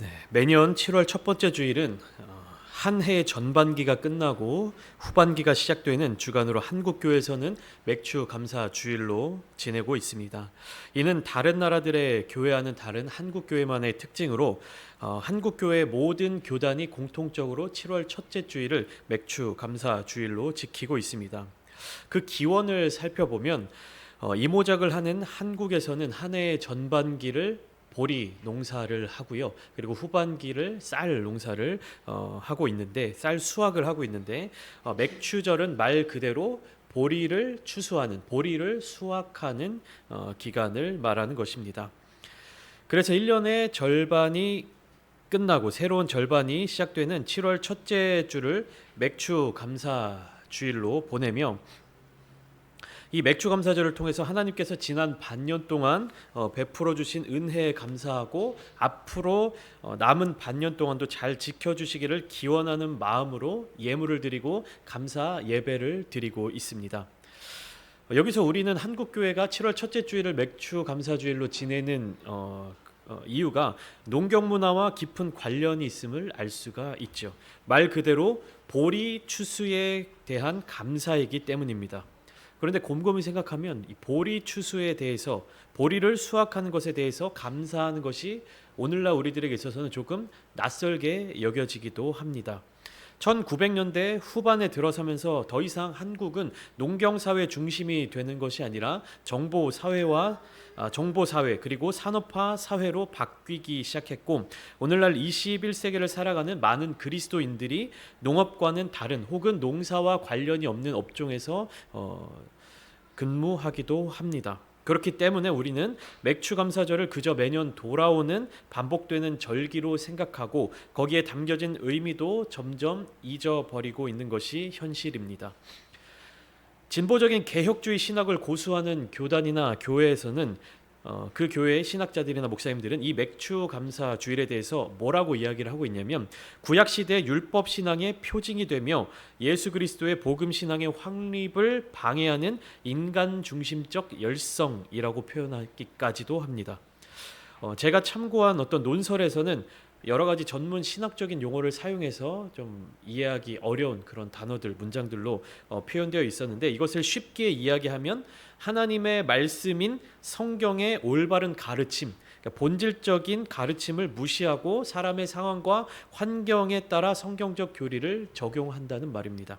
네, 매년 7월 첫 번째 주일은 한 해의 전반기가 끝나고 후반기가 시작되는 주간으로 한국교회에서는 맥주 감사 주일로 지내고 있습니다. 이는 다른 나라들의 교회와는 다른 한국교회만의 특징으로 한국교회 모든 교단이 공통적으로 7월 첫째 주일을 맥주 감사 주일로 지키고 있습니다. 그 기원을 살펴보면 이모작을 하는 한국에서는 한 해의 전반기를 보리 농사를 하고요. 그리고 후반기를 쌀 농사를 하고 있는데 쌀 수확을 하고 있는데 맥추절은 말 그대로 보리를 추수하는 보리를 수확하는 기간을 말하는 것입니다. 그래서 1년의 절반이 끝나고 새로운 절반이 시작되는 7월 첫째 주를 맥추 감사 주일로 보내며 이 맥주 감사절을 통해서 하나님께서 지난 반년 동안 베풀어 주신 은혜에 감사하고 앞으로 남은 반년 동안도 잘 지켜주시기를 기원하는 마음으로 예물을 드리고 감사 예배를 드리고 있습니다. 여기서 우리는 한국교회가 7월 첫째 주일을 맥주 감사주일로 지내는 이유가 농경문화와 깊은 관련이 있음을 알 수가 있죠. 말 그대로 보리 추수에 대한 감사이기 때문입니다. 그런데 곰곰이 생각하면 이 보리 추수에 대해서 보리를 수확하는 것에 대해서 감사하는 것이 오늘날 우리들에게 있어서는 조금 낯설게 여겨지기도 합니다. 1900년대 후반에 들어서면서 더 이상 한국은 농경사회 중심이 되는 것이 아니라 정보사회 그리고 산업화 사회로 바뀌기 시작했고 오늘날 21세기를 살아가는 많은 그리스도인들이 농업과는 다른 혹은 농사와 관련이 없는 업종에서 근무하기도 합니다. 그렇기 때문에 우리는 맥주 감사절을 그저 매년 돌아오는 반복되는 절기로 생각하고 거기에 담겨진 의미도 점점 잊어버리고 있는 것이 현실입니다. 진보적인 개혁주의 신학을 고수하는 교단이나 교회에서는 그 교회의 신학자들이나 목사님들은 이 맥주 감사 주일에 대해서 뭐라고 이야기를 하고 있냐면 구약시대 율법 신앙의 표징이 되며 예수 그리스도의 복음 신앙의 확립을 방해하는 인간 중심적 열성이라고 표현하기까지도 합니다. 제가 참고한 어떤 논설에서는 여러 가지 전문 신학적인 용어를 사용해서 좀 이해하기 어려운 그런 단어들, 문장들로 표현되어 있었는데 이것을 쉽게 이야기하면 하나님의 말씀인 성경의 올바른 가르침, 그러니까 본질적인 가르침을 무시하고 사람의 상황과 환경에 따라 성경적 교리를 적용한다는 말입니다.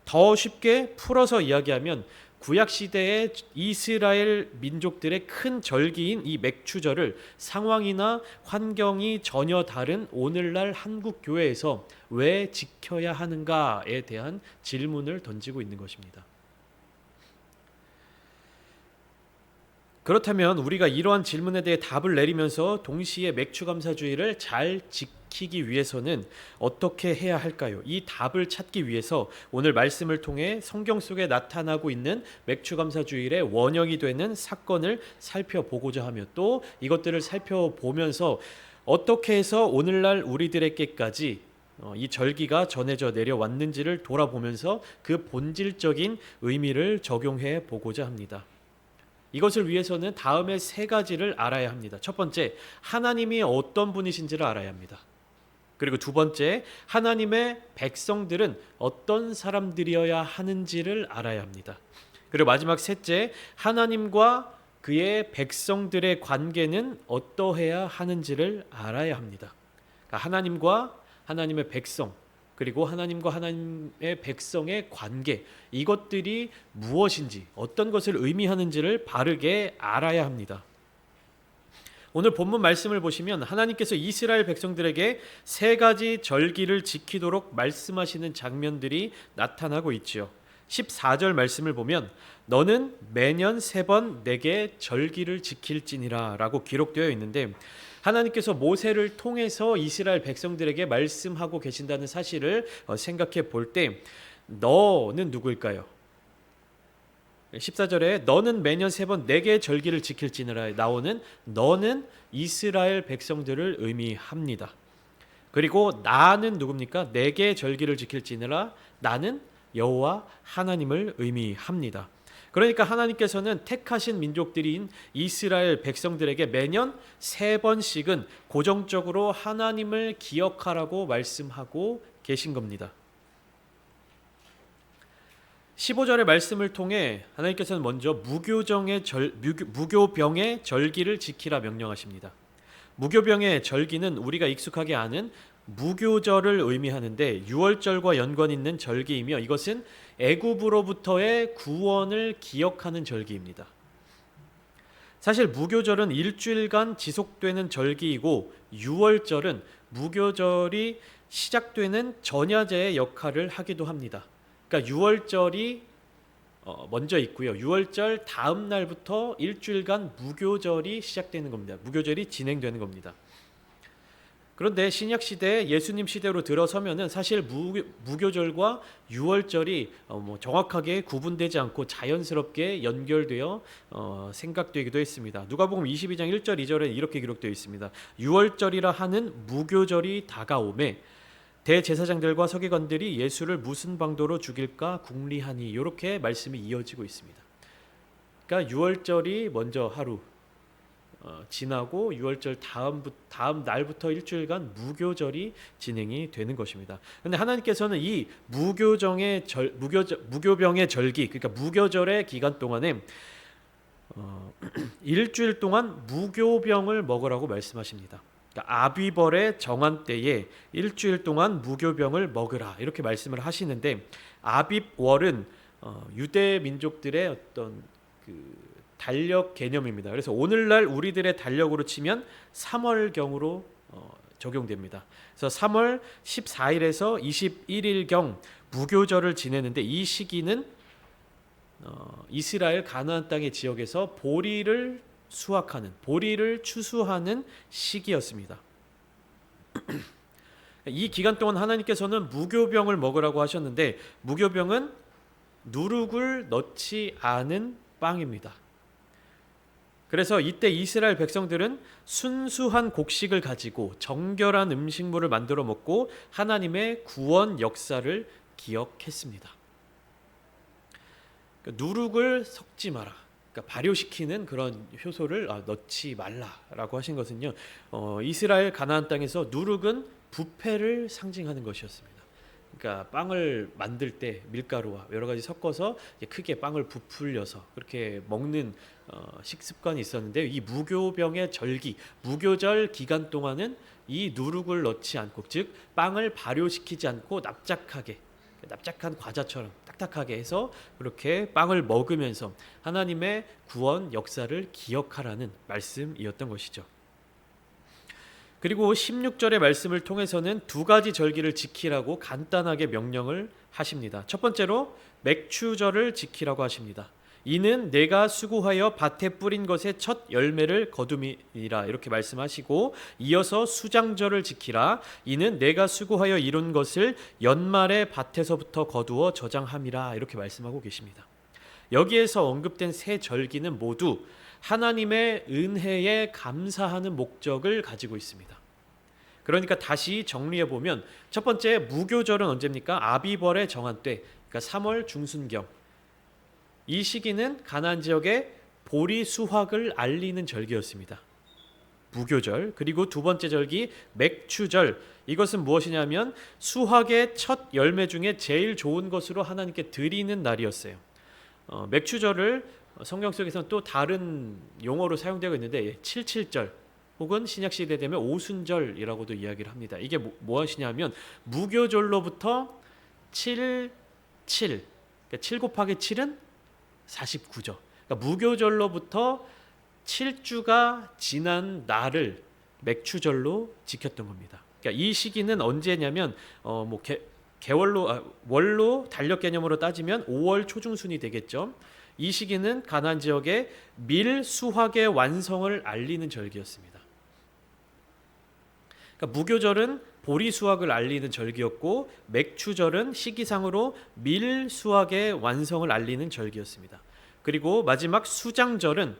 더 쉽게 풀어서 이야기하면 구약시대의 이스라엘 민족들의 큰 절기인 이 맥추절을 상황이나 환경이 전혀 다른 오늘날 한국 교회에서 왜 지켜야 하는가에 대한 질문을 던지고 있는 것입니다. 그렇다면 우리가 이러한 질문에 대해 답을 내리면서 동시에 맥추감사주의를 잘 지키기 위해서는 어떻게 해야 할까요? 이 답을 찾기 위해서 오늘 말씀을 통해 성경 속에 나타나고 있는 맥추감사주일의 원형이 되는 사건을 살펴보고자 하며 또 이것들을 살펴보면서 어떻게 해서 오늘날 우리들에게까지 이 절기가 전해져 내려왔는지를 돌아보면서 그 본질적인 의미를 적용해 보고자 합니다. 이것을 위해서는 다음의 세 가지를 알아야 합니다. 첫 번째, 하나님이 어떤 분이신지를 알아야 합니다. 그리고 두 번째, 하나님의 백성들은 어떤 사람들이어야 하는지를 알아야 합니다. 그리고 마지막 셋째, 하나님과 그의 백성들의 관계는 어떠해야 하는지를 알아야 합니다. 그러니까 하나님과 하나님의 백성, 그리고 하나님과 하나님의 백성의 관계, 이것들이 무엇인지 어떤 것을 의미하는지를 바르게 알아야 합니다. 오늘 본문 말씀을 보시면 하나님께서 이스라엘 백성들에게 세 가지 절기를 지키도록 말씀하시는 장면들이 나타나고 있죠. 14절 말씀을 보면 너는 매년 3번 내게 절기를 지킬지니라 라고 기록되어 있는데 하나님께서 모세를 통해서 이스라엘 백성들에게 말씀하고 계신다는 사실을 생각해 볼 때 너는 누구일까요? 14절에 너는 매년 3번 내게 절기를 지킬지니라 나오는 너는 이스라엘 백성들을 의미합니다. 그리고 나는 누굽니까? 내게 절기를 지킬지니라 나는 여호와 하나님을 의미합니다. 그러니까 하나님께서는 택하신 민족들인 이스라엘 백성들에게 매년 3번씩은 고정적으로 하나님을 기억하라고 말씀하고 계신 겁니다. 15절의 말씀을 통해 하나님께서는 먼저 무교병의 절기를 지키라 명령하십니다. 무교병의 절기는 우리가 익숙하게 아는 무교절을 의미하는데 6월절과 연관 있는 절기이며 이것은 애굽으로부터의 구원을 기억하는 절기입니다. 사실 무교절은 일주일간 지속되는 절기이고 6월절은 무교절이 시작되는 전야제의 역할을 하기도 합니다. 그러니까 6월절이 먼저 있고요. 6월절 다음 날부터 일주일간 무교절이 시작되는 겁니다. 무교절이 진행되는 겁니다. 그런데 신약 시대 예수님 시대로 들어서면은 사실 무교절과 6월절이 정확하게 구분되지 않고 자연스럽게 연결되어 생각되기도 했습니다. 누가복음 22장 1절 2절에 이렇게 기록되어 있습니다. 6월절이라 하는 무교절이 다가오매 대제사장들과 서기관들이 예수를 무슨 방도로 죽일까 궁리하니 이렇게 말씀이 이어지고 있습니다. 그러니까 6월절이 먼저 하루 지나고 6월절 다음 날부터 일주일간 무교절이 진행이 되는 것입니다. 그런데 하나님께서는 이 무교병의 절기, 그러니까 무교절의 기간 동안에 일주일 동안 무교병을 먹으라고 말씀하십니다. 그러니까 아비벌의 정한 때에 일주일 동안 무교병을 먹으라 이렇게 말씀을 하시는데 아빕월은 유대 민족들의 어떤 달력 개념입니다. 그래서 오늘날 우리들의 달력으로 치면 3월경으로 적용됩니다. 그래서 3월 14일에서 21일경 무교절을 지내는데 이 시기는 이스라엘 가나안 땅의 지역에서 보리를 추수하는 시기였습니다. 이 기간 동안 하나님께서는 무교병을 먹으라고 하셨는데 무교병은 누룩을 넣지 않은 빵입니다. 그래서 이때 이스라엘 백성들은 순수한 곡식을 가지고 정결한 음식물을 만들어 먹고 하나님의 구원 역사를 기억했습니다. 그러니까 누룩을 섞지 마라. 그러니까 발효시키는 그런 효소를 넣지 말라라고 하신 것은요. 이스라엘 가나안 땅에서 누룩은 부패를 상징하는 것이었습니다. 그러니까 빵을 만들 때 밀가루와 여러 가지 섞어서 크게 빵을 부풀려서 그렇게 먹는 식습관이 있었는데 이 무교병의 절기, 무교절 기간 동안은 이 누룩을 넣지 않고 즉 빵을 발효시키지 않고 납작한 과자처럼 딱딱하게 해서 그렇게 빵을 먹으면서 하나님의 구원 역사를 기억하라는 말씀이었던 것이죠. 그리고 16절의 말씀을 통해서는 2가지 절기를 지키라고 간단하게 명령을 하십니다. 첫 번째로 맥추절을 지키라고 하십니다. 이는 내가 수고하여 밭에 뿌린 것의 첫 열매를 거둠이라 이렇게 말씀하시고 이어서 수장절을 지키라. 이는 내가 수고하여 이룬 것을 연말에 밭에서부터 거두어 저장함이라 이렇게 말씀하고 계십니다. 여기에서 언급된 3 절기는 모두 하나님의 은혜에 감사하는 목적을 가지고 있습니다. 그러니까 다시 정리해 보면 첫 번째 무교절은 언제입니까? 아비벌의 정한 때, 그러니까 3월 중순경. 이 시기는 가나안 지역의 보리 수확을 알리는 절기였습니다. 무교절. 그리고 2번째 절기 맥추절. 이것은 무엇이냐면 수확의 첫 열매 중에 제일 좋은 것으로 하나님께 드리는 날이었어요. 맥추절을 성경 속에서는 또 다른 용어로 사용되고 있는데 77절 혹은 신약시대 되면 오순절이라고도 이야기를 합니다. 이게 무엇이냐면 무교절로부터 7, 그러니까 7 곱하기 7은 49죠. 그러니까 무교절로부터 7주가 지난 날을 맥추절로 지켰던 겁니다. 그러니까 이 시기는 언제냐면 월로 달력 개념으로 따지면 5월 초중순이 되겠죠. 이 시기는 가나안 지역의 밀 수확의 완성을 알리는 절기였습니다. 그러니까 무교절은 보리 수확을 알리는 절기였고 맥추절은 시기상으로 밀 수확의 완성을 알리는 절기였습니다. 그리고 마지막 수장절은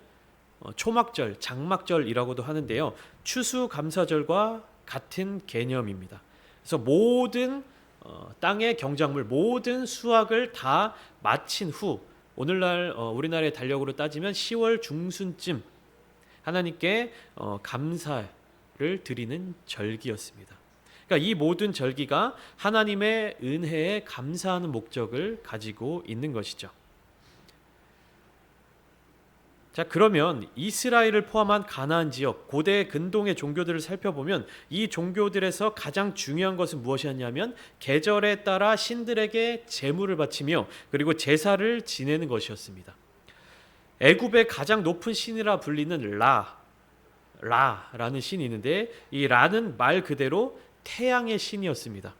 초막절, 장막절이라고도 하는데요. 추수감사절과 같은 개념입니다. 그래서 모든 땅의 경작물, 모든 수확을 다 마친 후 오늘날 우리나라의 달력으로 따지면 10월 중순쯤 하나님께 감사를 드리는 절기였습니다. 그러니까 이 모든 절기가 하나님의 은혜에 감사하는 목적을 가지고 있는 것이죠. 자, 그러면 이스라엘을 포함한 가나안 지역, 고대 근동의 종교들을 살펴보면 이 종교들에서 가장 중요한 것은 무엇이었냐면 계절에 따라 신들에게 제물을 바치며 그리고 제사를 지내는 것이었습니다. 애굽의 가장 높은 신이라 불리는 라라는 신이 있는데 이 라는 말 그대로 태양의 신이었습니다.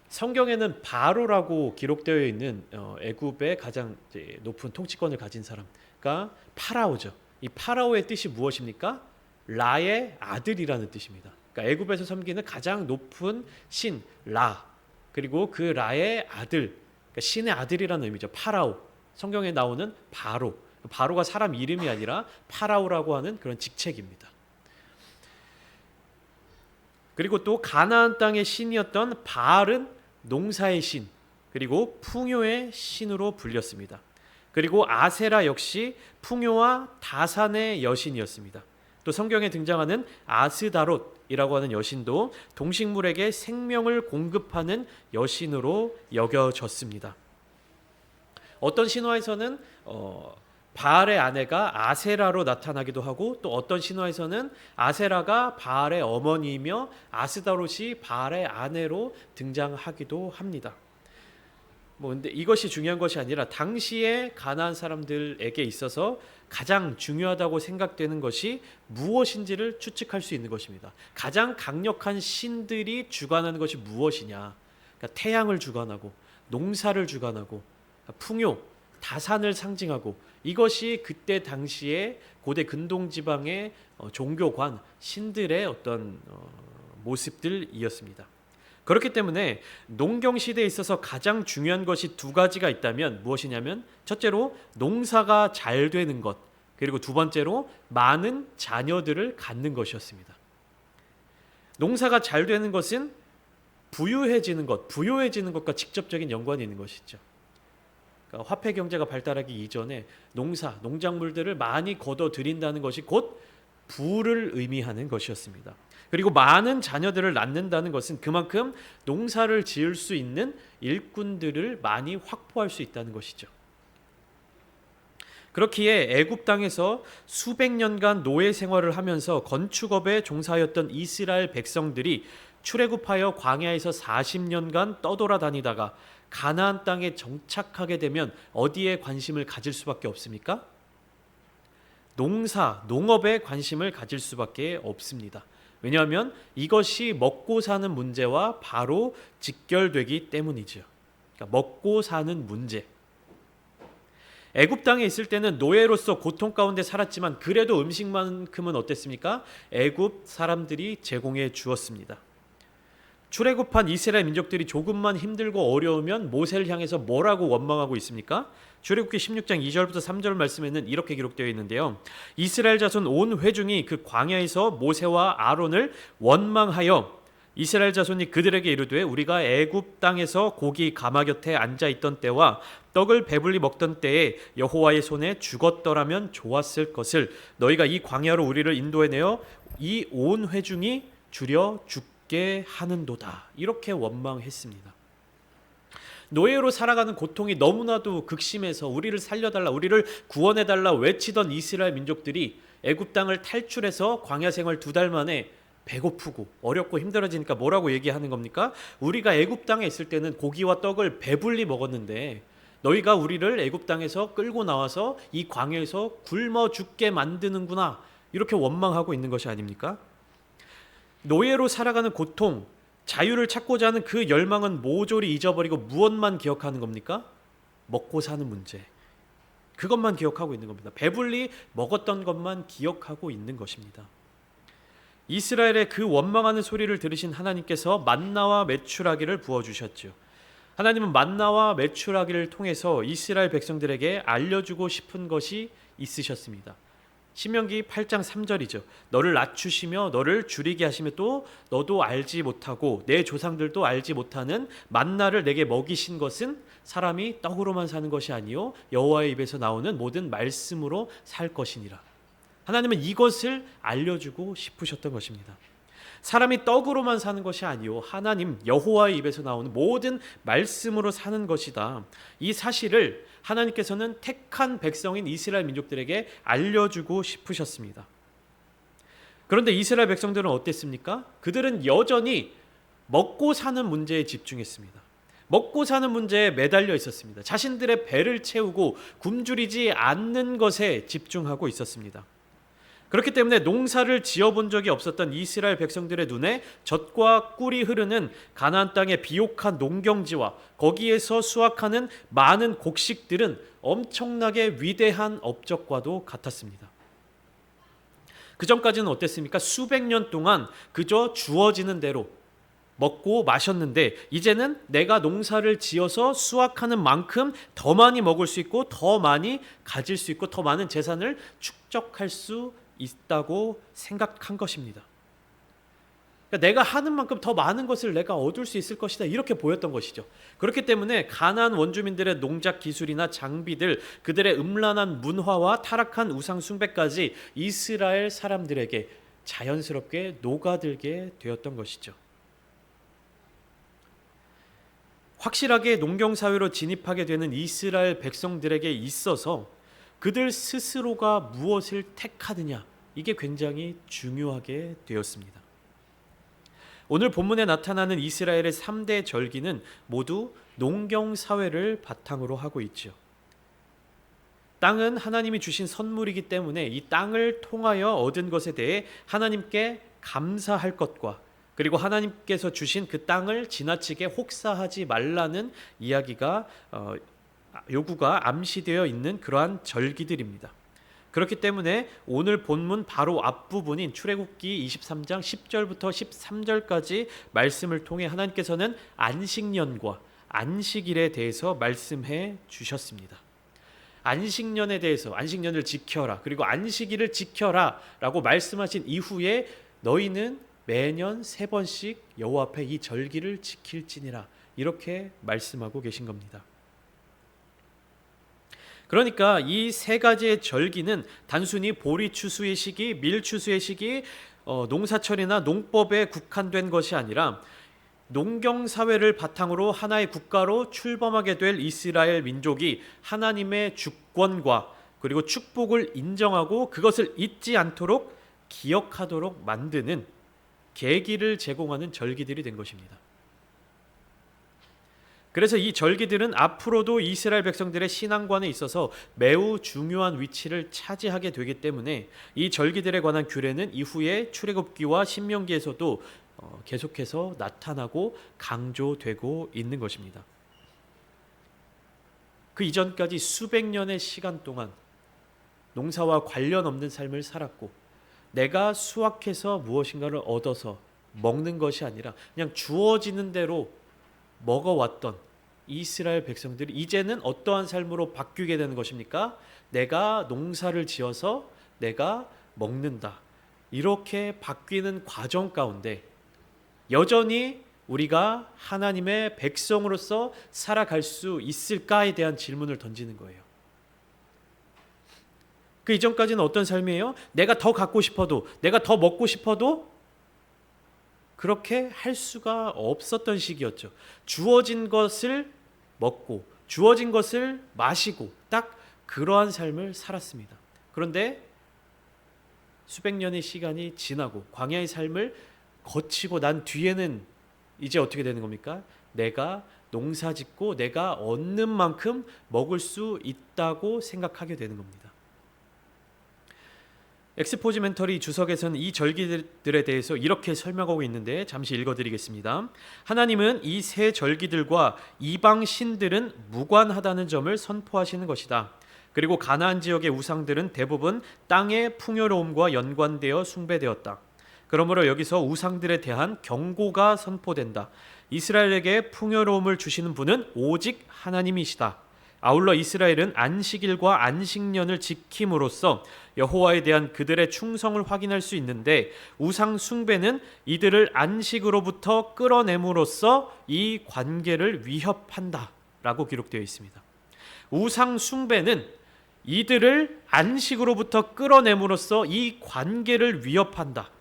성경에는 바로라고 기록되어 있는 애굽의 가장 높은 통치권을 가진 사람가 파라오죠. 이 파라오의 뜻이 무엇입니까? 라의 아들이라는 뜻입니다. 그러니까 애굽에서 섬기는 가장 높은 신 라, 그리고 그 라의 아들, 그러니까 신의 아들이라는 의미죠. 파라오. 성경에 나오는 바로가 사람 이름이 아니라 파라오라고 하는 그런 직책입니다. 그리고 또 가나안 땅의 신이었던 바알은 농사의 신, 그리고 풍요의 신으로 불렸습니다. 그리고 아세라 역시 풍요와 다산의 여신이었습니다. 또 성경에 등장하는 아스다롯이라고 하는 여신도 동식물에게 생명을 공급하는 여신으로 여겨졌습니다. 어떤 신화에서는 바알의 아내가 아세라로 나타나기도 하고 또 어떤 신화에서는 아세라가 바알의 어머니이며 아스다롯이 바알의 아내로 등장하기도 합니다. 근데 이것이 중요한 것이 아니라 당시에 가나안 사람들에게 있어서 가장 중요하다고 생각되는 것이 무엇인지를 추측할 수 있는 것입니다. 가장 강력한 신들이 주관하는 것이 무엇이냐? 그러니까 태양을 주관하고 농사를 주관하고 풍요, 다산을 상징하고 이것이 그때 당시에 고대 근동 지방의 종교관 신들의 어떤 모습들이었습니다. 그렇기 때문에 농경 시대에 있어서 가장 중요한 것이 두 가지가 있다면 무엇이냐면 첫째로 농사가 잘 되는 것, 그리고 두 번째로 많은 자녀들을 갖는 것이었습니다. 농사가 잘 되는 것은 부유해지는 것과 직접적인 연관이 있는 것이죠. 그러니까 화폐 경제가 발달하기 이전에 농작물들을 많이 거둬들인다는 것이 곧 부를 의미하는 것이었습니다. 그리고 많은 자녀들을 낳는다는 것은 그만큼 농사를 지을 수 있는 일꾼들을 많이 확보할 수 있다는 것이죠. 그렇기에 애굽 땅에서 수백 년간 노예 생활을 하면서 건축업에 종사하였던 이스라엘 백성들이 출애굽하여 광야에서 40년간 떠돌아다니다가 가나안 땅에 정착하게 되면 어디에 관심을 가질 수밖에 없습니까? 농업에 관심을 가질 수밖에 없습니다. 왜냐하면 이것이 먹고 사는 문제와 바로 직결되기 때문이죠. 그러니까 먹고 사는 문제. 애굽 땅에 있을 때는 노예로서 고통 가운데 살았지만 그래도 음식만큼은 어땠습니까? 애굽 사람들이 제공해 주었습니다. 출애굽한 이스라엘 민족들이 조금만 힘들고 어려우면 모세를 향해서 뭐라고 원망하고 있습니까? 출애굽기 16장 2절부터 3절 말씀에는 이렇게 기록되어 있는데요. 이스라엘 자손 온 회중이 그 광야에서 모세와 아론을 원망하여 이스라엘 자손이 그들에게 이르되 우리가 애굽 땅에서 고기 가마 곁에 앉아 있던 때와 떡을 배불리 먹던 때에 여호와의 손에 죽었더라면 좋았을 것을 너희가 이 광야로 우리를 인도해 내어 이 온 회중이 줄여 죽게 하는도다. 이렇게 원망했습니다. 노예로 살아가는 고통이 너무나도 극심해서 우리를 살려달라, 우리를 구원해달라 외치던 이스라엘 민족들이 애굽 땅을 탈출해서 광야 생활 2달 만에 배고프고 어렵고 힘들어지니까 뭐라고 얘기하는 겁니까? 우리가 애굽 땅에 있을 때는 고기와 떡을 배불리 먹었는데 너희가 우리를 애굽 땅에서 끌고 나와서 이 광야에서 굶어 죽게 만드는구나, 이렇게 원망하고 있는 것이 아닙니까? 노예로 살아가는 고통, 자유를 찾고자 하는 그 열망은 모조리 잊어버리고 무엇만 기억하는 겁니까? 먹고 사는 문제. 그것만 기억하고 있는 겁니다. 배불리 먹었던 것만 기억하고 있는 것입니다. 이스라엘의 그 원망하는 소리를 들으신 하나님께서 만나와 메추라기를 부어주셨죠. 하나님은 만나와 메추라기를 통해서 이스라엘 백성들에게 알려주고 싶은 것이 있으셨습니다. 신명기 8장 3절이죠. 너를 낮추시며 너를 줄이게 하시며 또 너도 알지 못하고 내 조상들도 알지 못하는 만나를 내게 먹이신 것은 사람이 떡으로만 사는 것이 아니요 여호와의 입에서 나오는 모든 말씀으로 살 것이니라. 하나님은 이것을 알려주고 싶으셨던 것입니다. 사람이 떡으로만 사는 것이 아니요 하나님 여호와의 입에서 나오는 모든 말씀으로 사는 것이다. 이 사실을 하나님께서는 택한 백성인 이스라엘 민족들에게 알려주고 싶으셨습니다. 그런데 이스라엘 백성들은 어땠습니까? 그들은 여전히 먹고 사는 문제에 집중했습니다. 먹고 사는 문제에 매달려 있었습니다. 자신들의 배를 채우고 굶주리지 않는 것에 집중하고 있었습니다. 그렇기 때문에 농사를 지어본 적이 없었던 이스라엘 백성들의 눈에 젖과 꿀이 흐르는 가나안 땅의 비옥한 농경지와 거기에서 수확하는 많은 곡식들은 엄청나게 위대한 업적과도 같았습니다. 그 전까지는 어땠습니까? 수백 년 동안 그저 주어지는 대로 먹고 마셨는데 이제는 내가 농사를 지어서 수확하는 만큼 더 많이 먹을 수 있고 더 많이 가질 수 있고 더 많은 재산을 축적할 수 있다고 생각한 것입니다. 그러니까 내가 하는 만큼 더 많은 것을 내가 얻을 수 있을 것이다 이렇게 보였던 것이죠. 그렇기 때문에 가나안 원주민들의 농작 기술이나 장비들, 그들의 음란한 문화와 타락한 우상 숭배까지 이스라엘 사람들에게 자연스럽게 녹아들게 되었던 것이죠. 확실하게 농경사회로 진입하게 되는 이스라엘 백성들에게 있어서 그들 스스로가 무엇을 택하느냐 이게 굉장히 중요하게 되었습니다. 오늘 본문에 나타나는 이스라엘의 3대 절기는 모두 농경사회를 바탕으로 하고 있죠. 땅은 하나님이 주신 선물이기 때문에 이 땅을 통하여 얻은 것에 대해 하나님께 감사할 것과 그리고 하나님께서 주신 그 땅을 지나치게 혹사하지 말라는 이야기가 요구가 암시되어 있는 그러한 절기들입니다. 그렇기 때문에 오늘 본문 바로 앞부분인 출애굽기 23장 10절부터 13절까지 말씀을 통해 하나님께서는 안식년과 안식일에 대해서 말씀해 주셨습니다. 안식년에 대해서 안식년을 지켜라 그리고 안식일을 지켜라 라고 말씀하신 이후에 너희는 매년 3번씩 여호와 앞에 이 절기를 지킬지니라 이렇게 말씀하고 계신 겁니다. 그러니까 이 3가지의 절기는 단순히 보리 추수의 시기, 밀 추수의 시기, 농사철이나 농법에 국한된 것이 아니라 농경사회를 바탕으로 하나의 국가로 출범하게 될 이스라엘 민족이 하나님의 주권과 그리고 축복을 인정하고 그것을 잊지 않도록 기억하도록 만드는 계기를 제공하는 절기들이 된 것입니다. 그래서 이 절기들은 앞으로도 이스라엘 백성들의 신앙관에 있어서 매우 중요한 위치를 차지하게 되기 때문에 이 절기들에 관한 규례는 이후에 출애굽기와 신명기에서도 계속해서 나타나고 강조되고 있는 것입니다. 그 이전까지 수백 년의 시간 동안 농사와 관련 없는 삶을 살았고 내가 수확해서 무엇인가를 얻어서 먹는 것이 아니라 그냥 주어지는 대로 먹어왔던 이스라엘 백성들이 이제는 어떠한 삶으로 바뀌게 되는 것입니까? 내가 농사를 지어서 내가 먹는다. 이렇게 바뀌는 과정 가운데 여전히 우리가 하나님의 백성으로서 살아갈 수 있을까에 대한 질문을 던지는 거예요. 그 이전까지는 어떤 삶이에요? 내가 더 갖고 싶어도 내가 더 먹고 싶어도 그렇게 할 수가 없었던 시기였죠. 주어진 것을 먹고 주어진 것을 마시고 딱 그러한 삶을 살았습니다. 그런데 수백 년의 시간이 지나고 광야의 삶을 거치고 난 뒤에는 이제 어떻게 되는 겁니까? 내가 농사 짓고 내가 얻는 만큼 먹을 수 있다고 생각하게 되는 겁니다. 엑스포지멘터리 주석에서는 이 절기들에 대해서 이렇게 설명하고 있는데 잠시 읽어드리겠습니다. 하나님은 이 세 절기들과 이방 신들은 무관하다는 점을 선포하시는 것이다. 그리고 가나안 지역의 우상들은 대부분 땅의 풍요로움과 연관되어 숭배되었다. 그러므로 여기서 우상들에 대한 경고가 선포된다. 이스라엘에게 풍요로움을 주시는 분은 오직 하나님이시다. 아울러 이스라엘은 안식일과 안식년을 지킴으로써 여호와에 대한 그들의 충성을 확인할 수 있는데, 우상 숭배는 이들을 안식으로부터 끌어내므로써 이 관계를 위협한다라고 기록되어 있습니다. 우상 숭배는 이들을 안식으로부터 끌어내므로써 이 관계를 위협한다.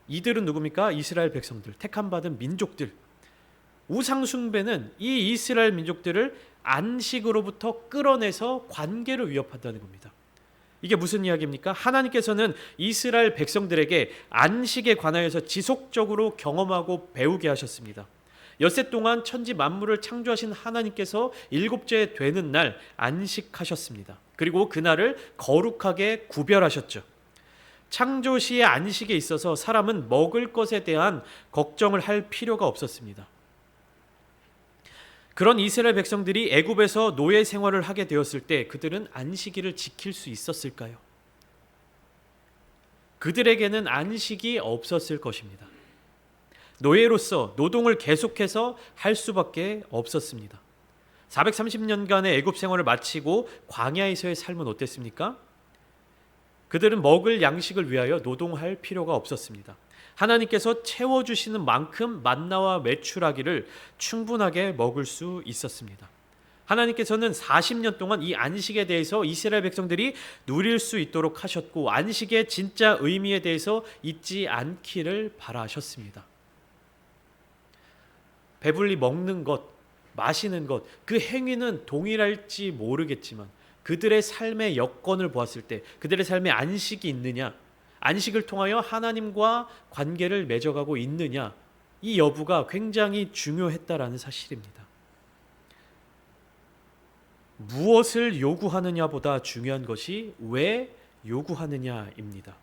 이들은 누굽니까? 이스라엘 백성들, 택함 받은 민족들. 우상 숭배는 이 이스라엘 민족들을 안식으로부터 끌어내서 관계를 위협한다는 겁니다. 이게 무슨 이야기입니까? 하나님께서는 이스라엘 백성들에게 안식에 관하여서 지속적으로 경험하고 배우게 하셨습니다. 엿새 동안 천지 만물을 창조하신 하나님께서 일곱째 되는 날 안식하셨습니다. 그리고 그날을 거룩하게 구별하셨죠. 창조 시의 안식에 있어서 사람은 먹을 것에 대한 걱정을 할 필요가 없었습니다. 그런 이스라엘 백성들이 애굽에서 노예 생활을 하게 되었을 때 그들은 안식일을 지킬 수 있었을까요? 그들에게는 안식이 없었을 것입니다. 노예로서 노동을 계속해서 할 수밖에 없었습니다. 430년간의 애굽 생활을 마치고 광야에서의 삶은 어땠습니까? 그들은 먹을 양식을 위하여 노동할 필요가 없었습니다. 하나님께서 채워주시는 만큼 만나와 메추라기를 충분하게 먹을 수 있었습니다. 하나님께서는 40년 동안 이 안식에 대해서 이스라엘 백성들이 누릴 수 있도록 하셨고, 안식의 진짜 의미에 대해서 잊지 않기를 바라셨습니다. 배불리 먹는 것, 마시는 것, 그 행위는 동일할지 모르겠지만 그들의 삶의 여건을 보았을 때 그들의 삶에 안식이 있느냐, 안식을 통하여 하나님과 관계를 맺어가고 있느냐, 이 여부가 굉장히 중요했다라는 사실입니다. 무엇을 요구하느냐보다 중요한 것이 왜 요구하느냐입니다.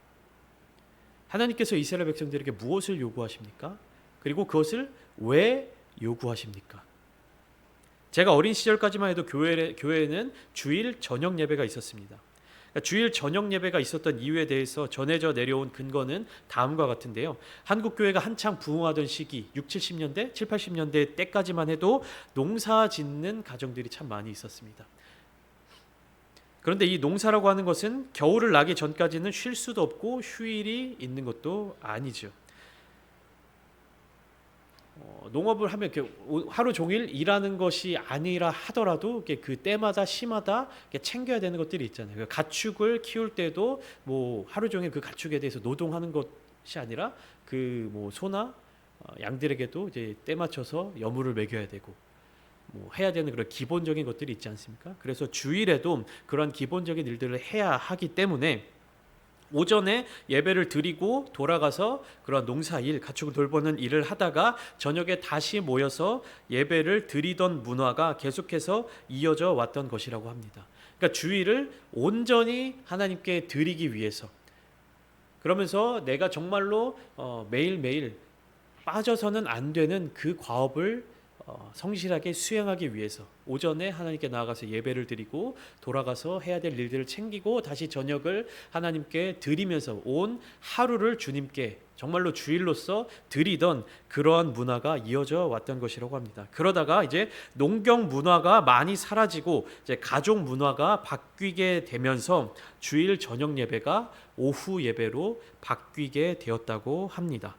하나님께서 이스라엘 백성들에게 무엇을 요구하십니까? 그리고 그것을 왜 요구하십니까? 제가 어린 시절까지만 해도 교회에는 주일 저녁 예배가 있었습니다. 주일 저녁 예배가 있었던 이유에 대해서 전해져 내려온 근거는 다음과 같은데요. 한국 교회가 한창 부흥하던 시기 6, 70년대, 7, 80년대 때까지만 해도 농사 짓는 가정들이 참 많이 있었습니다. 그런데 이 농사라고 하는 것은 겨울을 나기 전까지는 쉴 수도 없고 휴일이 있는 것도 아니죠. 농업을 하면 이렇게 하루 종일 일하는 것이 아니라 하더라도 그 때마다 시마다 챙겨야 되는 것들이 있잖아요. 가축을 키울 때도 뭐 하루 종일 그 가축에 대해서 노동하는 것이 아니라 그 뭐 소나 양들에게도 이제 때 맞춰서 여물을 먹여야 되고 뭐 해야 되는 그런 기본적인 것들이 있지 않습니까? 그래서 주일에도 그런 기본적인 일들을 해야 하기 때문에 오전에 예배를 드리고 돌아가서 그런 농사일, 가축을 돌보는 일을 하다가 저녁에 다시 모여서 예배를 드리던 문화가 계속해서 이어져 왔던 것이라고 합니다. 그러니까 주일을 온전히 하나님께 드리기 위해서, 그러면서 내가 정말로 매일매일 빠져서는 안 되는 그 과업을 성실하게 수행하기 위해서 오전에 하나님께 나아가서 예배를 드리고 돌아가서 해야 될 일들을 챙기고 다시 저녁을 하나님께 드리면서 온 하루를 주님께 정말로 주일로서 드리던 그러한 문화가 이어져 왔던 것이라고 합니다. 그러다가 이제 농경 문화가 많이 사라지고 이제 가족 문화가 바뀌게 되면서 주일 저녁 예배가 오후 예배로 바뀌게 되었다고 합니다.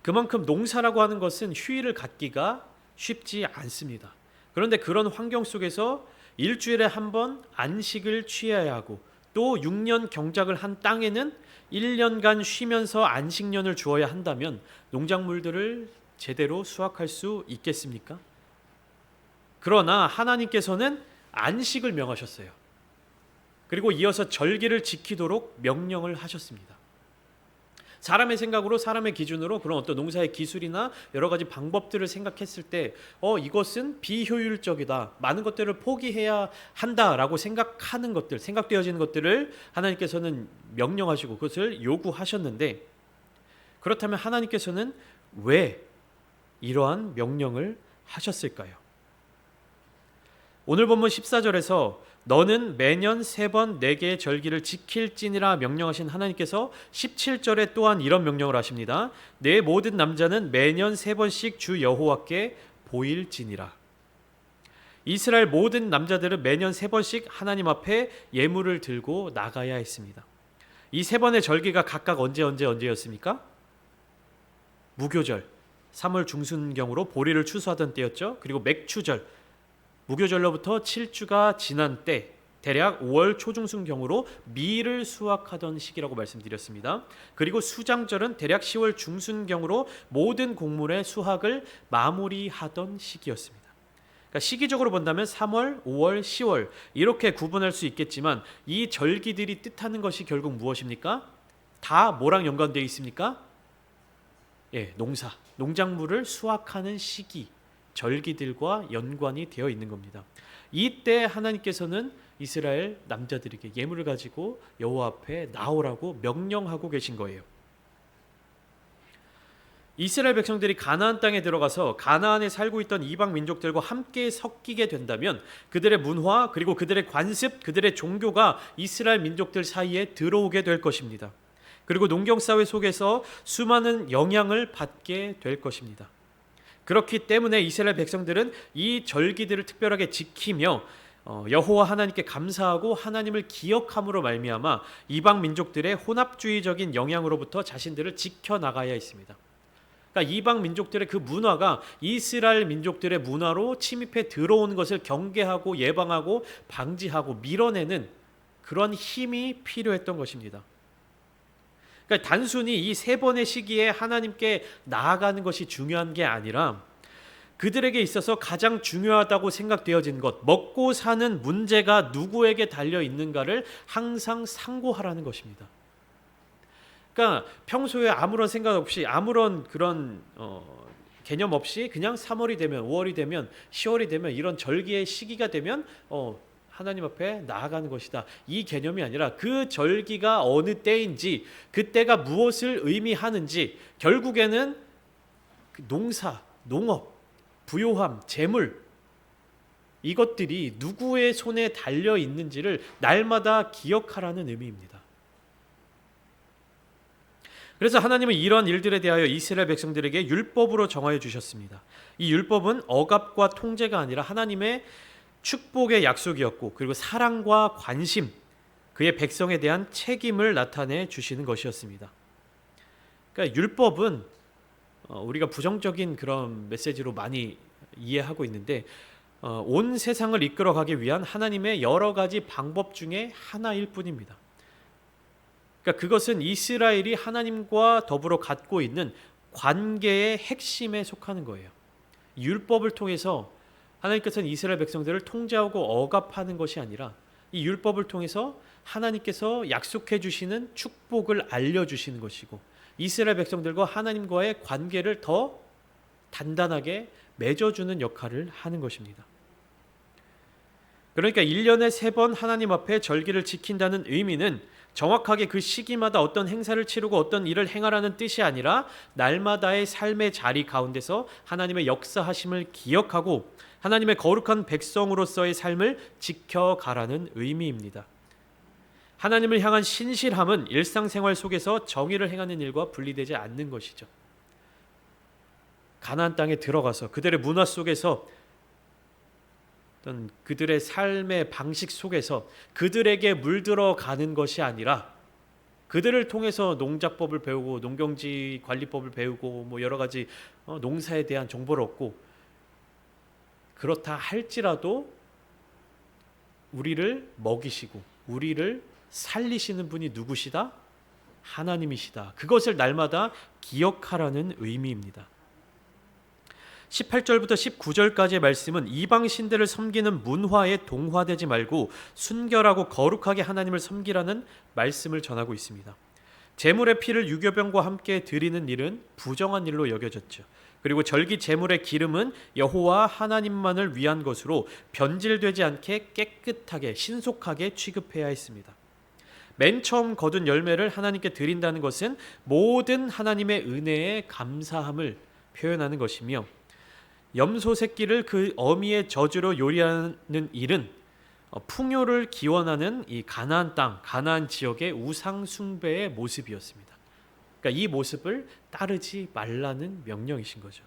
그만큼 농사라고 하는 것은 휴일을 갖기가 쉽지 않습니다. 그런데 그런 환경 속에서 일주일에 한 번 안식을 취해야 하고 또 6년 경작을 한 땅에는 1년간 쉬면서 안식년을 주어야 한다면 농작물들을 제대로 수확할 수 있겠습니까? 그러나 하나님께서는 안식을 명하셨어요. 그리고 이어서 절기를 지키도록 명령을 하셨습니다. 사람의 생각으로, 사람의 기준으로 그런 어떤 농사의 기술이나 여러 가지 방법들을 생각했을 때 이것은 비효율적이다, 많은 것들을 포기해야 한다라고 생각하는 것들, 생각되어지는 것들을 하나님께서는 명령하시고 그것을 요구하셨는데, 그렇다면 하나님께서는 왜 이러한 명령을 하셨을까요? 오늘 본문 14절에서 너는 매년 3번 4개의 절기를 지킬지니라 명령하신 하나님께서 17절에 또한 이런 명령을 하십니다. 내 모든 남자는 매년 3번씩 주 여호와께 보일지니라. 이스라엘 모든 남자들은 매년 3번씩 하나님 앞에 예물을 들고 나가야 했습니다. 이 3번의 절기가 각각 언제였습니까? 무교절, 3월 중순경으로 보리를 추수하던 때였죠. 그리고 맥추절, 무교절로부터 7주가 지난 때, 대략 5월 초중순경으로 밀을 수확하던 시기라고 말씀드렸습니다. 그리고 수장절은 대략 10월 중순경으로 모든 곡물의 수확을 마무리하던 시기였습니다. 그러니까 시기적으로 본다면 3월, 5월, 10월 이렇게 구분할 수 있겠지만 이 절기들이 뜻하는 것이 결국 무엇입니까? 다 뭐랑 연관되어 있습니까? 농사, 농작물을 수확하는 시기, 절기들과 연관이 되어 있는 겁니다. 이때 하나님께서는 이스라엘 남자들에게 예물을 가지고 여호와 앞에 나오라고 명령하고 계신 거예요. 이스라엘 백성들이 가나안 땅에 들어가서 가나안에 살고 있던 이방 민족들과 함께 섞이게 된다면 그들의 문화 그리고 그들의 관습, 그들의 종교가 이스라엘 민족들 사이에 들어오게 될 것입니다. 그리고 농경사회 속에서 수많은 영향을 받게 될 것입니다. 그렇기 때문에 이스라엘 백성들은 이 절기들을 특별하게 지키며 여호와 하나님께 감사하고 하나님을 기억함으로 말미암아 이방 민족들의 혼합주의적인 영향으로부터 자신들을 지켜나가야 했습니다. 그러니까 이방 민족들의 그 문화가 이스라엘 민족들의 문화로 침입해 들어오는 것을 경계하고 예방하고 방지하고 밀어내는 그런 힘이 필요했던 것입니다. 그러니까 단순히 이 3번의 시기에 하나님께 나아가는 것이 중요한 게 아니라 그들에게 있어서 가장 중요하다고 생각되어진 것, 먹고 사는 문제가 누구에게 달려 있는가를 항상 상고하라는 것입니다. 그러니까 평소에 아무런 생각 없이 아무런 그런 개념 없이 그냥 3월이 되면 5월이 되면 10월이 되면 이런 절기의 시기가 되면 하나님 앞에 나아가는 것이다. 이 개념이 아니라 그 절기가 어느 때인지 그때가 무엇을 의미하는지 결국에는 농사, 농업, 부요함, 재물 이것들이 누구의 손에 달려 있는지를 날마다 기억하라는 의미입니다. 그래서 하나님은 이런 일들에 대하여 이스라엘 백성들에게 율법으로 정하여 주셨습니다. 이 율법은 억압과 통제가 아니라 하나님의 축복의 약속이었고 그리고 사랑과 관심, 그의 백성에 대한 책임을 나타내 주시는 것이었습니다. 그러니까 율법은 우리가 부정적인 그런 메시지로 많이 이해하고 있는데 온 세상을 이끌어가기 위한 하나님의 여러 가지 방법 중에 하나일 뿐입니다. 그러니까 그것은 이스라엘이 하나님과 더불어 갖고 있는 관계의 핵심에 속하는 거예요. 율법을 통해서 하나님께서는 이스라엘 백성들을 통제하고 억압하는 것이 아니라 이 율법을 통해서 하나님께서 약속해 주시는 축복을 알려주시는 것이고 이스라엘 백성들과 하나님과의 관계를 더 단단하게 맺어주는 역할을 하는 것입니다. 그러니까 1년에 3번 하나님 앞에 절기를 지킨다는 의미는 정확하게 그 시기마다 어떤 행사를 치르고 어떤 일을 행하라는 뜻이 아니라 날마다의 삶의 자리 가운데서 하나님의 역사하심을 기억하고 하나님의 거룩한 백성으로서의 삶을 지켜가라는 의미입니다. 하나님을 향한 신실함은 일상생활 속에서 정의를 행하는 일과 분리되지 않는 것이죠. 가나안 땅에 들어가서 그들의 문화 속에서 어떤 그들의 삶의 방식 속에서 그들에게 물들어가는 것이 아니라 그들을 통해서 농작법을 배우고 농경지 관리법을 배우고 뭐 여러 가지 농사에 대한 정보를 얻고 그렇다 할지라도 우리를 먹이시고 우리를 살리시는 분이 누구시다? 하나님이시다. 그것을 날마다 기억하라는 의미입니다. 18절부터 19절까지의 말씀은 이방 신들을 섬기는 문화에 동화되지 말고 순결하고 거룩하게 하나님을 섬기라는 말씀을 전하고 있습니다. 제물의 피를 유교병과 함께 드리는 일은 부정한 일로 여겨졌죠. 그리고 절기 제물의 기름은 여호와 하나님만을 위한 것으로 변질되지 않게 깨끗하게 신속하게 취급해야 했습니다. 맨 처음 거둔 열매를 하나님께 드린다는 것은 모든 하나님의 은혜에 감사함을 표현하는 것이며 염소 새끼를 그 어미의 저주로 요리하는 일은 풍요를 기원하는 이 가나안 땅, 가나안 지역의 우상 숭배의 모습이었습니다. 그러니까 이 모습을 따르지 말라는 명령이신 거죠.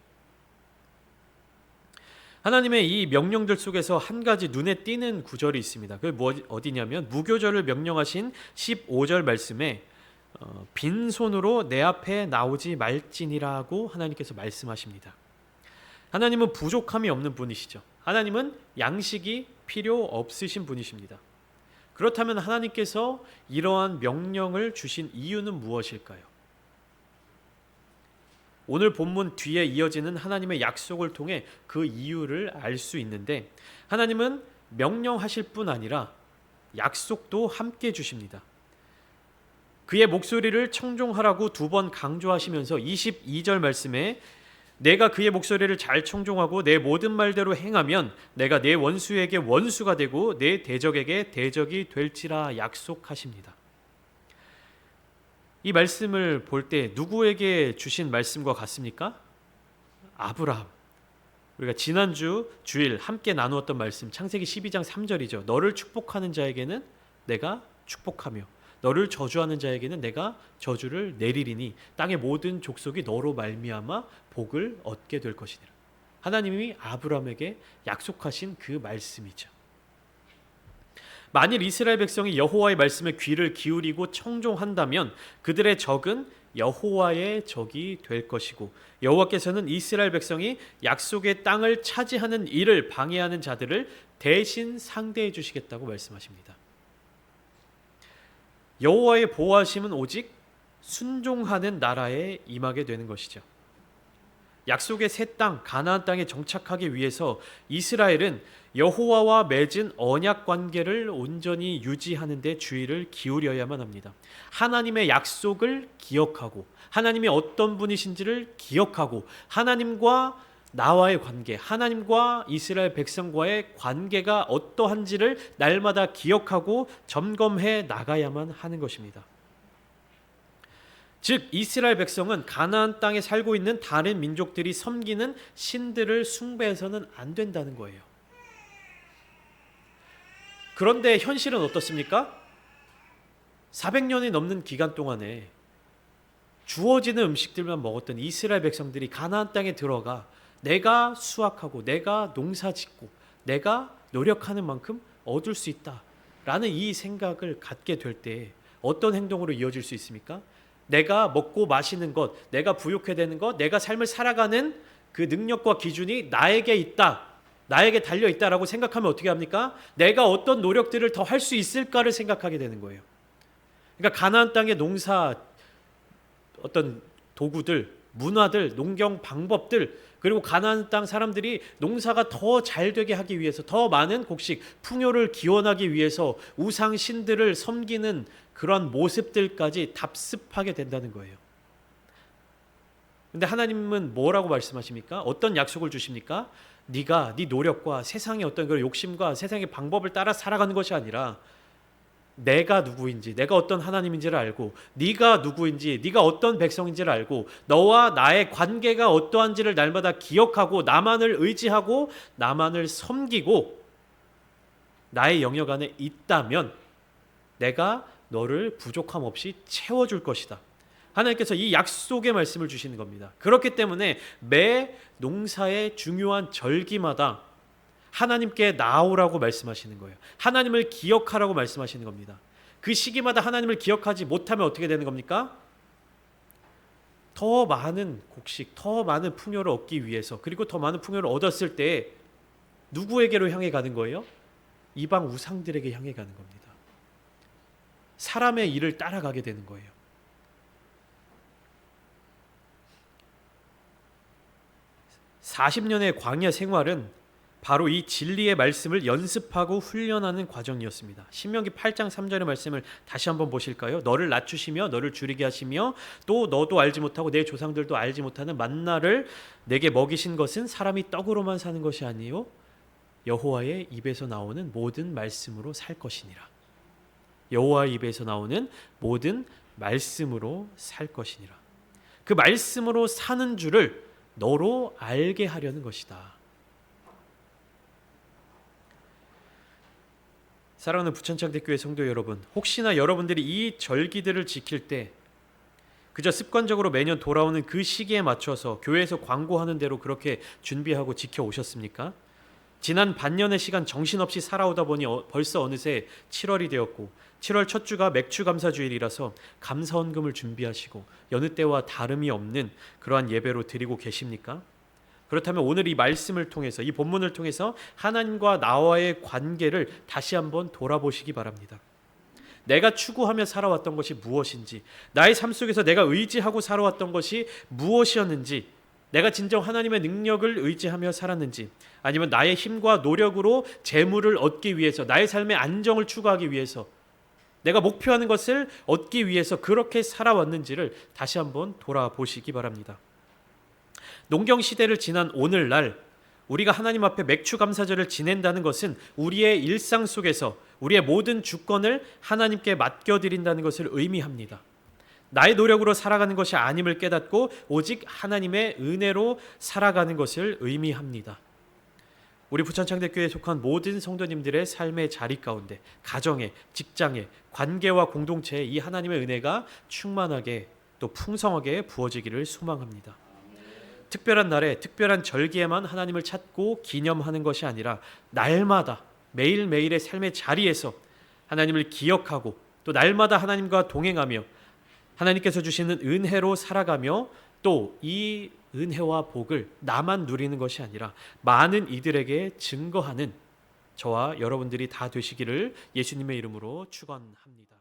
하나님의 이 명령들 속에서 한 가지 눈에 띄는 구절이 있습니다. 그게 어디냐면 무교절을 명령하신 15절 말씀에 빈손으로 내 앞에 나오지 말지니라고 하나님께서 말씀하십니다. 하나님은 부족함이 없는 분이시죠. 하나님은 양식이 필요 없으신 분이십니다. 그렇다면 하나님께서 이러한 명령을 주신 이유는 무엇일까요? 오늘 본문 뒤에 이어지는 하나님의 약속을 통해 그 이유를 알 수 있는데, 하나님은 명령하실 뿐 아니라 약속도 함께 주십니다. 그의 목소리를 청종하라고 2번 강조하시면서 22절 말씀에 내가 그의 목소리를 잘 청종하고 내 모든 말대로 행하면 내가 내 원수에게 원수가 되고 내 대적에게 대적이 될지라 약속하십니다. 이 말씀을 볼 때 누구에게 주신 말씀과 같습니까? 아브라함. 우리가 지난주 주일 함께 나누었던 말씀 창세기 12장 3절이죠. 너를 축복하는 자에게는 내가 축복하며 너를 저주하는 자에게는 내가 저주를 내리리니 땅의 모든 족속이 너로 말미암아 복을 얻게 될 것이니라. 하나님이 아브라함에게 약속하신 그 말씀이죠. 만일 이스라엘 백성이 여호와의 말씀에 귀를 기울이고 청종한다면 그들의 적은 여호와의 적이 될 것이고 여호와께서는 이스라엘 백성이 약속의 땅을 차지하는 일을 방해하는 자들을 대신 상대해 주시겠다고 말씀하십니다. 여호와의 보호하심은 오직 순종하는 나라에 임하게 되는 것이죠. 약속의 새 땅 가나안 땅에 정착하기 위해서 이스라엘은 여호와와 맺은 언약 관계를 온전히 유지하는 데 주의를 기울여야만 합니다. 하나님의 약속을 기억하고 하나님이 어떤 분이신지를 기억하고 하나님과 나와의 관계, 하나님과 이스라엘 백성과의 관계가 어떠한지를 날마다 기억하고 점검해 나가야만 하는 것입니다. 즉 이스라엘 백성은 가나안 땅에 살고 있는 다른 민족들이 섬기는 신들을 숭배해서는 안 된다는 거예요. 그런데 현실은 어떻습니까? 400년이 넘는 기간 동안에 주어지는 음식들만 먹었던 이스라엘 백성들이 가나안 땅에 들어가 내가 수확하고 내가 농사짓고 내가 노력하는 만큼 얻을 수 있다라는 이 생각을 갖게 될 때 어떤 행동으로 이어질 수 있습니까? 내가 먹고 마시는 것, 내가 부욕해 되는 것, 내가 삶을 살아가는 그 능력과 기준이 나에게 있다, 나에게 달려 있다라고 생각하면 어떻게 합니까? 내가 어떤 노력들을 더 할 수 있을까를 생각하게 되는 거예요. 그러니까 가나안 땅의 농사 어떤 도구들, 문화들, 농경 방법들, 그리고 가나안 땅 사람들이 농사가 더 잘 되게 하기 위해서 더 많은 곡식, 풍요를 기원하기 위해서 우상 신들을 섬기는 그런 모습들까지 답습하게 된다는 거예요. 근데 하나님은 뭐라고 말씀하십니까? 어떤 약속을 주십니까? 네가 네 노력과 세상의 어떤 그런 욕심과 세상의 방법을 따라 살아가는 것이 아니라 내가 누구인지, 내가 어떤 하나님인지를 알고 네가 누구인지, 네가 어떤 백성인지를 알고 너와 나의 관계가 어떠한지를 날마다 기억하고 나만을 의지하고 나만을 섬기고 나의 영역 안에 있다면 내가 너를 부족함 없이 채워줄 것이다. 하나님께서 이 약속의 말씀을 주시는 겁니다. 그렇기 때문에 매 농사의 중요한 절기마다 하나님께 나오라고 말씀하시는 거예요. 하나님을 기억하라고 말씀하시는 겁니다. 그 시기마다 하나님을 기억하지 못하면 어떻게 되는 겁니까? 더 많은 곡식, 더 많은 풍요를 얻기 위해서, 그리고 더 많은 풍요를 얻었을 때 누구에게로 향해 가는 거예요? 이방 우상들에게 향해 가는 겁니다. 사람의 일을 따라가게 되는 거예요. (40년의) 광야 생활은 바로 이 진리의 말씀을 연습하고 훈련하는 과정이었습니다. 신명기 8장 3절의 말씀을 다시 한번 보실까요? 너를 낮추시며 너를 줄이게 하시며 또 너도 알지 못하고 내 조상들도 알지 못하는 만나를 내게 먹이신 것은 사람이 떡으로만 사는 것이 아니요 여호와의 입에서 나오는 모든 말씀으로 살 것이니라. 여호와의 입에서 나오는 모든 말씀으로 살 것이니라. 그 말씀으로 사는 줄을 너로 알게 하려는 것이다. 사랑하는 부천창대교회 성도 여러분, 혹시나 여러분들이 이 절기들을 지킬 때 그저 습관적으로 매년 돌아오는 그 시기에 맞춰서 교회에서 광고하는 대로 그렇게 준비하고 지켜오셨습니까? 지난 반년의 시간 정신없이 살아오다 보니 벌써 어느새 7월이 되었고 7월 첫 주가 맥주 감사 주일이라서 감사헌금을 준비하시고 여느 때와 다름이 없는 그러한 예배로 드리고 계십니까? 그렇다면 오늘 이 말씀을 통해서, 이 본문을 통해서 하나님과 나와의 관계를 다시 한번 돌아보시기 바랍니다. 내가 추구하며 살아왔던 것이 무엇인지, 나의 삶 속에서 내가 의지하고 살아왔던 것이 무엇이었는지, 내가 진정 하나님의 능력을 의지하며 살았는지, 아니면 나의 힘과 노력으로 재물을 얻기 위해서, 나의 삶의 안정을 추구하기 위해서, 내가 목표하는 것을 얻기 위해서 그렇게 살아왔는지를 다시 한번 돌아보시기 바랍니다. 농경 시대를 지난 오늘날 우리가 하나님 앞에 맥주 감사절을 지낸다는 것은 우리의 일상 속에서 우리의 모든 주권을 하나님께 맡겨드린다는 것을 의미합니다. 나의 노력으로 살아가는 것이 아님을 깨닫고 오직 하나님의 은혜로 살아가는 것을 의미합니다. 우리 부천창대교회에 속한 모든 성도님들의 삶의 자리 가운데, 가정에, 직장에, 관계와 공동체에 이 하나님의 은혜가 충만하게 또 풍성하게 부어지기를 소망합니다. 특별한 날에 특별한 절기에만 하나님을 찾고 기념하는 것이 아니라 날마다 매일매일의 삶의 자리에서 하나님을 기억하고 또 날마다 하나님과 동행하며 하나님께서 주시는 은혜로 살아가며 또 이 은혜와 복을 나만 누리는 것이 아니라 많은 이들에게 증거하는 저와 여러분들이 다 되시기를 예수님의 이름으로 축원합니다.